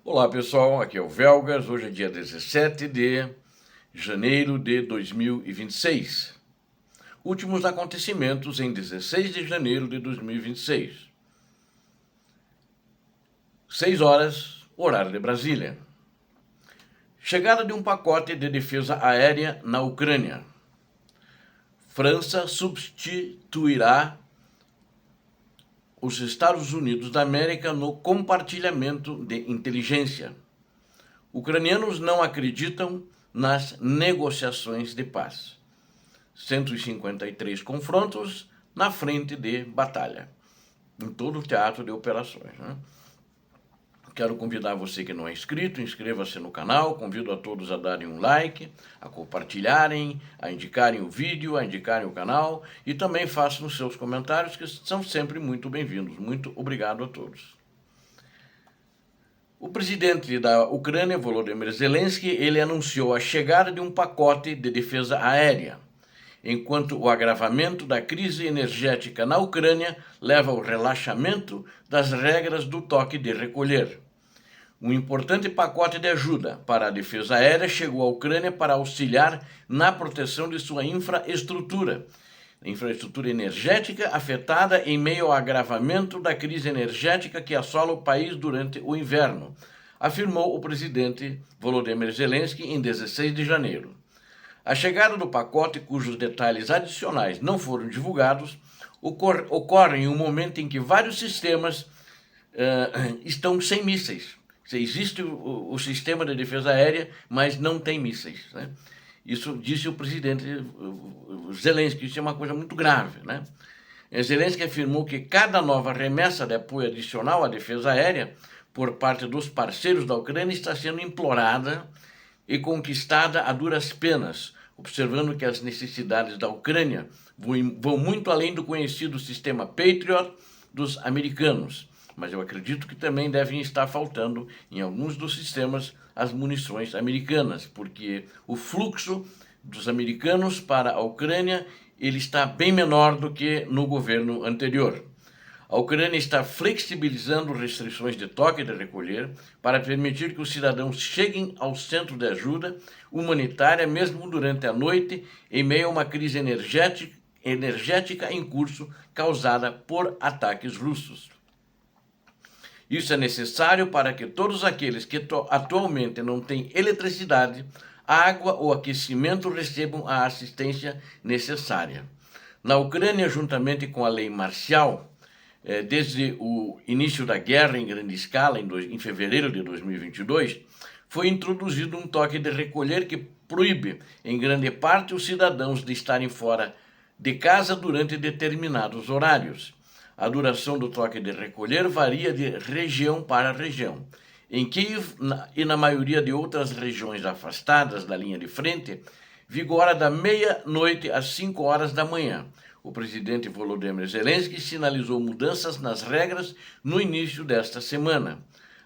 Olá pessoal, aqui é o Velgas, hoje é dia 17 de janeiro de 2026. Últimos acontecimentos em 16 de janeiro de 2026. 6 horas, horário de Brasília. Chegada de um pacote de defesa aérea na Ucrânia. França substituirá os Estados Unidos da América no compartilhamento de inteligência. Ucranianos não acreditam nas negociações de paz. 153 confrontos na frente de batalha, em todo o teatro de operações. Quero convidar você que não é inscrito, inscreva-se no canal, convido a todos a darem um like, a compartilharem, a indicarem o vídeo, a indicarem o canal e também façam os seus comentários que são sempre muito bem-vindos. Muito obrigado a todos. O presidente da Ucrânia, Volodymyr Zelensky, ele anunciou a chegada de um pacote de defesa aérea, enquanto o agravamento da crise energética na Ucrânia leva ao relaxamento das regras do toque de recolher. Um importante pacote de ajuda para a defesa aérea chegou à Ucrânia para auxiliar na proteção de sua infraestrutura energética afetada em meio ao agravamento da crise energética que assola o país durante o inverno, afirmou o presidente Volodymyr Zelensky em 16 de janeiro. A chegada do pacote, cujos detalhes adicionais não foram divulgados, ocorre em um momento em que vários sistemas estão sem mísseis. Existe o sistema de defesa aérea, mas não tem mísseis, né? Isso disse o presidente Zelensky, isso é uma coisa muito grave, né? Zelensky afirmou que cada nova remessa de apoio adicional à defesa aérea por parte dos parceiros da Ucrânia está sendo implorada e conquistada a duras penas, observando que as necessidades da Ucrânia vão muito além do conhecido sistema Patriot dos americanos. Mas eu acredito que também devem estar faltando em alguns dos sistemas as munições americanas, porque o fluxo dos americanos para a Ucrânia ele está bem menor do que no governo anterior. A Ucrânia está flexibilizando restrições de toque de recolher para permitir que os cidadãos cheguem ao centro de ajuda humanitária mesmo durante a noite, em meio a uma crise energética em curso causada por ataques russos. Isso é necessário para que todos aqueles que atualmente não têm eletricidade, água ou aquecimento recebam a assistência necessária. Na Ucrânia, juntamente com a lei marcial, desde o início da guerra em grande escala, em fevereiro de 2022, foi introduzido um toque de recolher que proíbe, em grande parte, os cidadãos de estarem fora de casa durante determinados horários. A duração do toque de recolher varia de região para região. Em Kiev e na maioria de outras regiões afastadas da linha de frente, vigora da meia-noite às 5 horas da manhã. O presidente Volodymyr Zelensky sinalizou mudanças nas regras no início desta semana.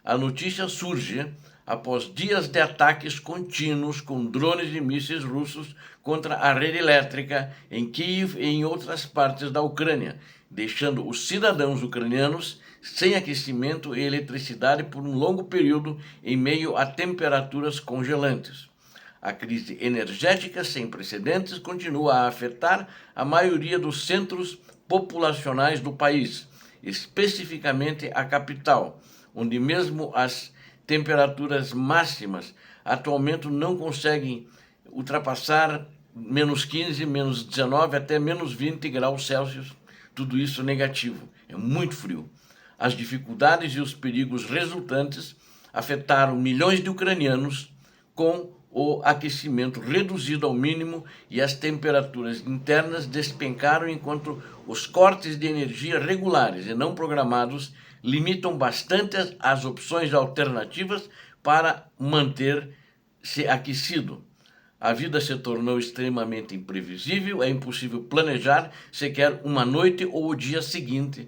A notícia surge após dias de ataques contínuos com drones e mísseis russos contra a rede elétrica em Kiev e em outras partes da Ucrânia, deixando os cidadãos ucranianos sem aquecimento e eletricidade por um longo período em meio a temperaturas congelantes. A crise energética sem precedentes continua a afetar a maioria dos centros populacionais do país, especificamente a capital, onde mesmo as temperaturas máximas atualmente não conseguem ultrapassar menos 15, menos 19 até menos 20 graus Celsius, tudo isso negativo, é muito frio. As dificuldades e os perigos resultantes afetaram milhões de ucranianos com o aquecimento reduzido ao mínimo e as temperaturas internas despencaram enquanto os cortes de energia regulares e não programados limitam bastante as opções alternativas para manter-se aquecido. A vida se tornou extremamente imprevisível, é impossível planejar sequer uma noite ou o dia seguinte.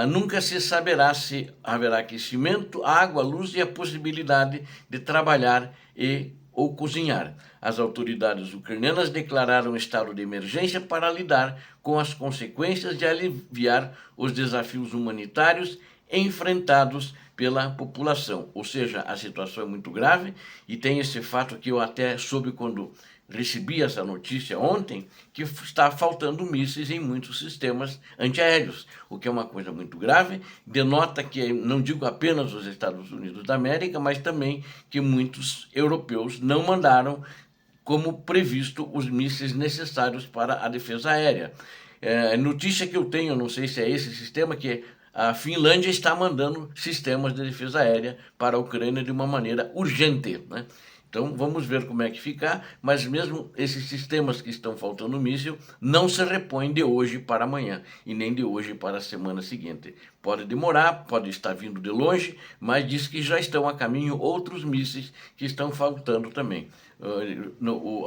Nunca se saberá se haverá aquecimento, água, luz e a possibilidade de trabalhar ou cozinhar. As autoridades ucranianas declararam estado de emergência para lidar com as consequências e aliviar os desafios humanitários enfrentados pela população. Ou seja, a situação é muito grave e tem esse fato que eu até soube quando recebi essa notícia ontem, que está faltando mísseis em muitos sistemas antiaéreos, o que é uma coisa muito grave, denota que, não digo apenas os Estados Unidos da América, mas também que muitos europeus não mandaram como previsto os mísseis necessários para a defesa aérea. Notícia que eu tenho, não sei se é esse sistema, que a Finlândia está mandando sistemas de defesa aérea para a Ucrânia de uma maneira urgente, né? Então vamos ver como é que ficar, mas mesmo esses sistemas que estão faltando míssil não se repõem de hoje para amanhã e nem de hoje para a semana seguinte. Pode demorar, pode estar vindo de longe, mas diz que já estão a caminho outros mísseis que estão faltando também.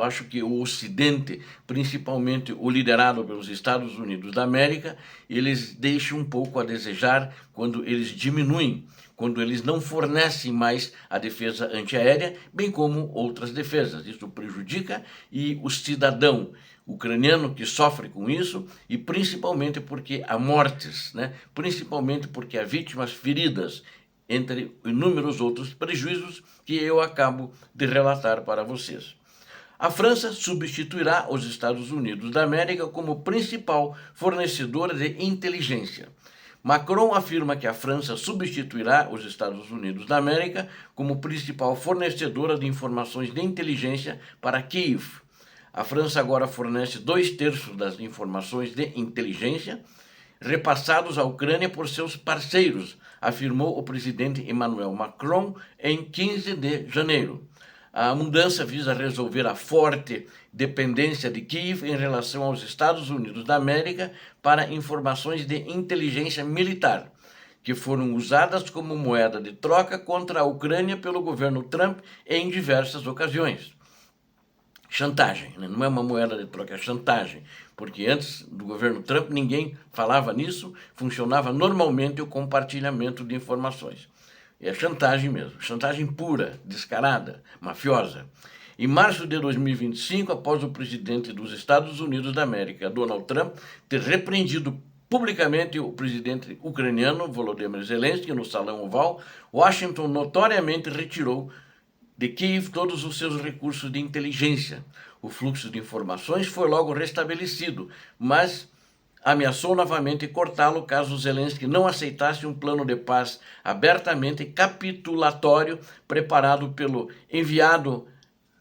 Acho que o Ocidente, principalmente o liderado pelos Estados Unidos da América, eles deixam um pouco a desejar quando eles diminuem, quando eles não fornecem mais a defesa antiaérea, bem como outras defesas. Isso prejudica e o cidadão ucraniano que sofre com isso, e principalmente porque há mortes, né? Principalmente porque há vítimas feridas, entre inúmeros outros prejuízos que eu acabo de relatar para vocês. A França substituirá os Estados Unidos da América como principal fornecedora de inteligência. Macron afirma que a França substituirá os Estados Unidos da América como principal fornecedora de informações de inteligência para Kiev. A França agora fornece 2/3 das informações de inteligência repassados à Ucrânia por seus parceiros, afirmou o presidente Emmanuel Macron em 15 de janeiro. A mudança visa resolver a forte dependência de Kiev em relação aos Estados Unidos da América para informações de inteligência militar, que foram usadas como moeda de troca contra a Ucrânia pelo governo Trump em diversas ocasiões. Chantagem, né? Não é uma moeda de troca, é chantagem, porque antes do governo Trump ninguém falava nisso, funcionava normalmente o compartilhamento de informações. É chantagem mesmo, chantagem pura, descarada, mafiosa. Em março de 2025, após o presidente dos Estados Unidos da América, Donald Trump, ter repreendido publicamente o presidente ucraniano Volodymyr Zelensky no Salão Oval, Washington notoriamente retirou de Kiev todos os seus recursos de inteligência. O fluxo de informações foi logo restabelecido, mas ameaçou novamente cortá-lo caso Zelensky não aceitasse um plano de paz abertamente capitulatório preparado pelo enviado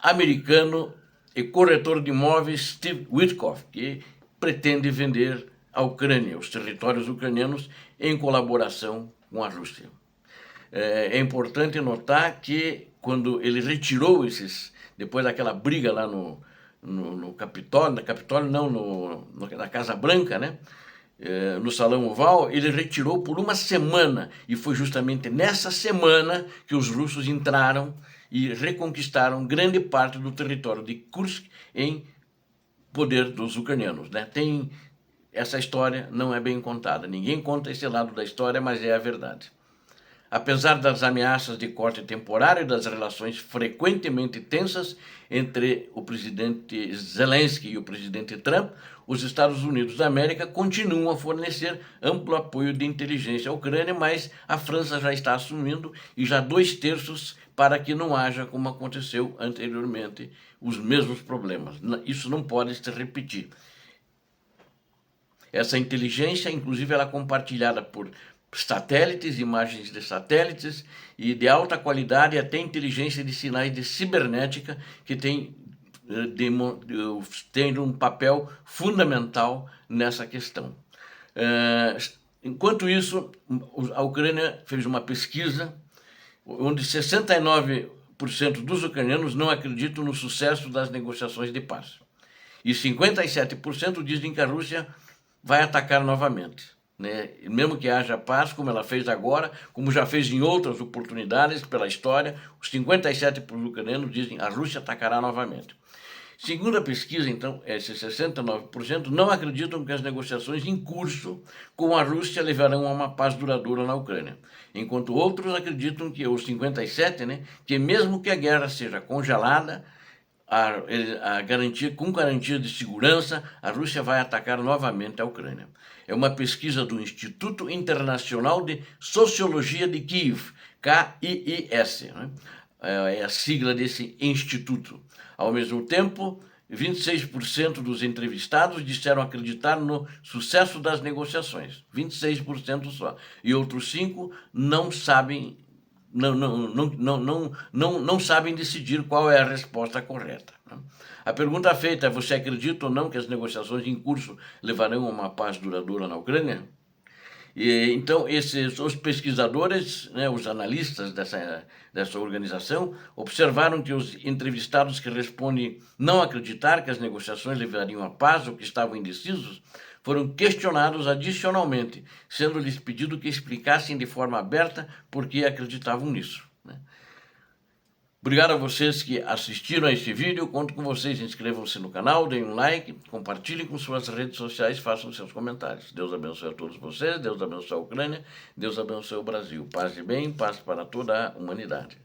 americano e corretor de imóveis Steve Witkoff, que pretende vender à Ucrânia, os territórios ucranianos, em colaboração com a Rússia. É importante notar que quando ele retirou depois daquela briga lá no Capitólio, não, na Casa Branca, né? No Salão Oval, ele retirou por uma semana, e foi justamente nessa semana que os russos entraram e reconquistaram grande parte do território de Kursk em poder dos ucranianos, né? Essa história não é bem contada, ninguém conta esse lado da história, mas é a verdade. Apesar das ameaças de corte temporário e das relações frequentemente tensas entre o presidente Zelensky e o presidente Trump, os Estados Unidos da América continuam a fornecer amplo apoio de inteligência à Ucrânia, mas a França já está assumindo e já 2/3 para que não haja, como aconteceu anteriormente, os mesmos problemas. Isso não pode se repetir. Essa inteligência, inclusive, ela é compartilhada por satélites, imagens de satélites e de alta qualidade, até inteligência de sinais de cibernética, que tem um papel fundamental nessa questão. Enquanto isso, a Ucrânia fez uma pesquisa onde 69% dos ucranianos não acreditam no sucesso das negociações de paz. E 57% dizem que a Rússia vai atacar novamente, né? Mesmo que haja paz, como ela fez agora, como já fez em outras oportunidades pela história, os 57% ucranianos dizem que a Rússia atacará novamente. Segundo a pesquisa, então, esses 69% não acreditam que as negociações em curso com a Rússia levarão a uma paz duradoura na Ucrânia, enquanto outros acreditam que, os 57%, né, que mesmo que a guerra seja congelada, com garantia de segurança, a Rússia vai atacar novamente a Ucrânia. É uma pesquisa do Instituto Internacional de Sociologia de Kiev, KIIS, né? É a sigla desse instituto. Ao mesmo tempo, 26% dos entrevistados disseram acreditar no sucesso das negociações, 26% só. E outros 5% não sabem não sabem decidir qual é a resposta correta. A pergunta feita é: você acredita ou não que as negociações em curso levarão a uma paz duradoura na Ucrânia? Então, os pesquisadores, né, os analistas dessa organização, observaram que os entrevistados que respondem não acreditar que as negociações levariam à paz ou que estavam indecisos, foram questionados adicionalmente, sendo-lhes pedido que explicassem de forma aberta por que acreditavam nisso. Obrigado a vocês que assistiram a esse vídeo, conto com vocês, inscrevam-se no canal, deem um like, compartilhem com suas redes sociais, façam seus comentários. Deus abençoe a todos vocês, Deus abençoe a Ucrânia, Deus abençoe o Brasil. Paz e bem, paz para toda a humanidade.